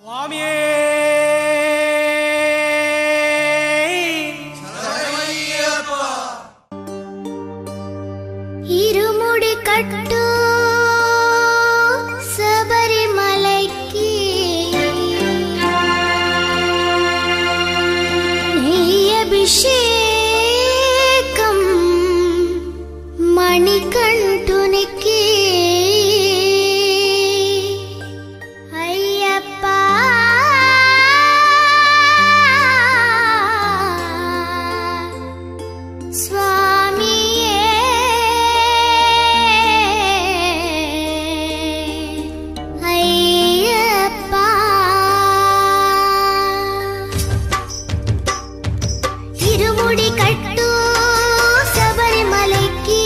స్వామియే ఇరుముడి కట్టు శబరిమలైకి అభిషేకం మణికంఠునికి అయ్యప్ప స్వామియే అయ్యప్ప ఇరుముడి కట్టు శబరిమలైకి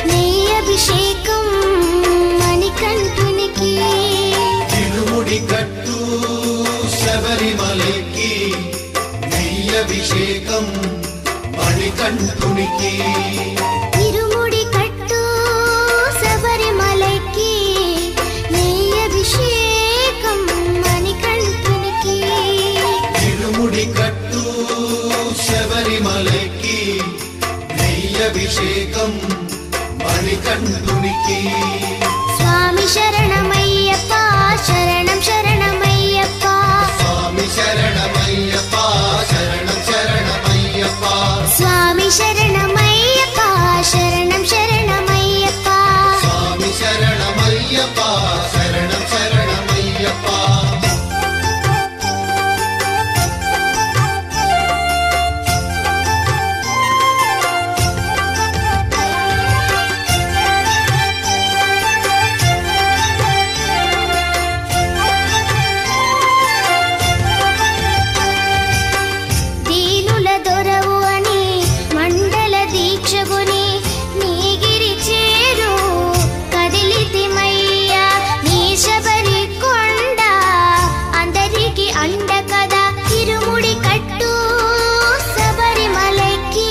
నీ అభిషేకం మణికంఠునికి ఇరుముడి కట్టు శబరిమలైకి నీ అభిషేకం మణికంఠునికి ఇరుముడి కట్టు శబరిమలైకి నీ అభిషేకం మణికంఠునికి ఇరుముడి కట్టు శబరిమలైకి నీ అభిషేకం మణికంఠునికి స్వామి శరణమయ్యప్ప శరణం శరణమయ్యప్ప స్వామి శరణమయ్యప్ప శరణం శరణమయ్యప్ప స్వామి శరణమయ్యప్ప శరణం శరణమయ్యప్ప స్వామి శరణమయ్యప్ప శరణం శరణమయ్యప్ప దీనుల దొరవు అని మండల దీక్షగుని నీగిరి చేరు కదిలితిమయ్యా నీ శబరి కొండ అందరికి అండ కదా ఇరుముడి కట్టు శబరిమలైకి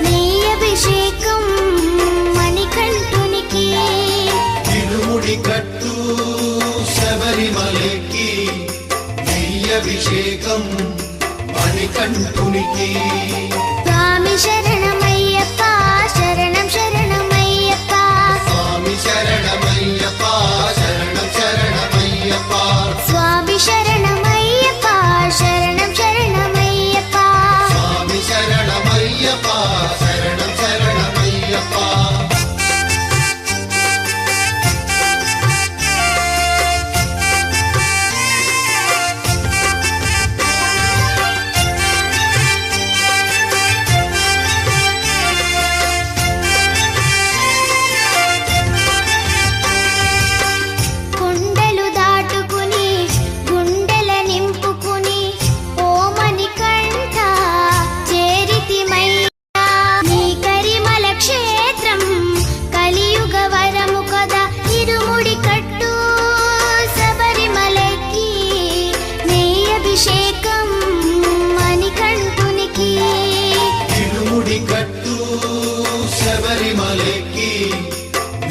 నీ అభిషేకం మణికంఠునికి ఇరుముడి కట్టు శబరిమలైకి నీ అభిషేకం మణికంఠునికి స్వామి శరణమయ్యప్ప శరణం శరణమయ్యప్ప స్వామి శరణమయ్యప్ప శరణం శరణమయ్యప్ప స్వామి శరణమయ్యప్ప శరణం శరణమయ్యప్ప స్వామి శరణమయ్యప్ప శరణం శరణమయ్యప్ప కొండలు దాటుకుని గుండెల నింపుకుని ఓమని కంఠ చేరితిమయ్యా నీ కరిమల క్షేత్రం కలియుగ వరము కదా ఇరుముడి కట్టు శబరిమలైకి నీ అభిషేకం మణికంఠునికి ఇరుముడి కట్టు శబరిమలైకి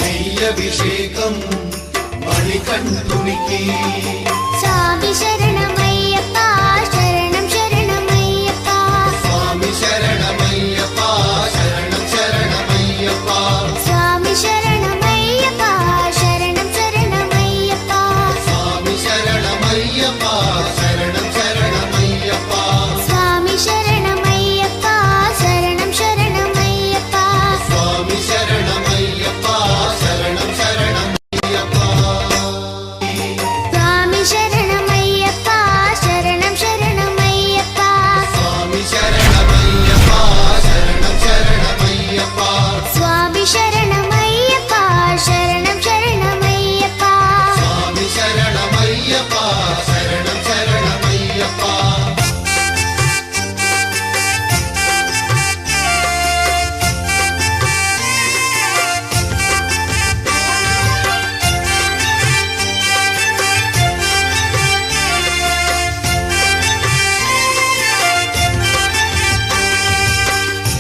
నీ అభిషేకం మణికంఠునికి స్వామి శరణం